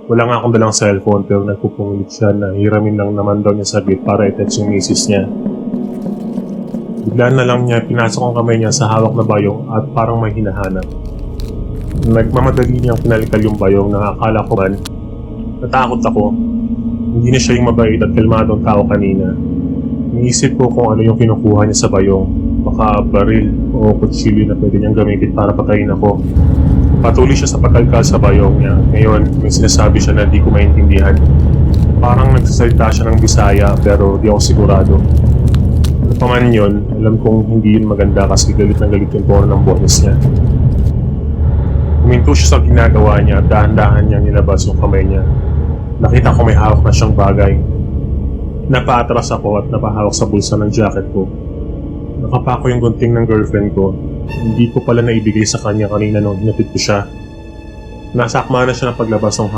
Wala nga akong dalang cellphone pero nagpupungilit siya na hiramin lang naman daw niya saglit para i-text yung misis niya. Biglaan na lang niya pinasok ang kamay niya sa hawak na bayong at parang may hinahanap. Nagmamadali niyang pinalikal yung bayong na akala ko man natakot ako. Hindi na siya yung mabait at kalmadong tao kanina. Iniisip ko kung ano yung kinukuha niya sa bayong. Baka baril o kutsilyo na pwede niyang gamitin para patayin ako. Patuloy siya sa pagkalkal sa bayong niya. Ngayon, may sinasabi siya na di ko maintindihan. Parang nagsasalita siya ng Bisaya pero di ako sigurado. Ano pa man yun, alam kong hindi yun maganda kasi galit na galit yung tono ng boses niya. Huminto siya sa ginagawa niya at dahan-dahan niyang nilabas yung kamay niya. Nakita ko may hawak na siyang bagay. Napaatras ako at napahawak sa bulsa ng jacket ko. Nakapako yung gunting ng girlfriend ko. Hindi ko pala naibigay sa kanya kanina nung hinatid ko siya. Nasa akma na siya ng paglabas ng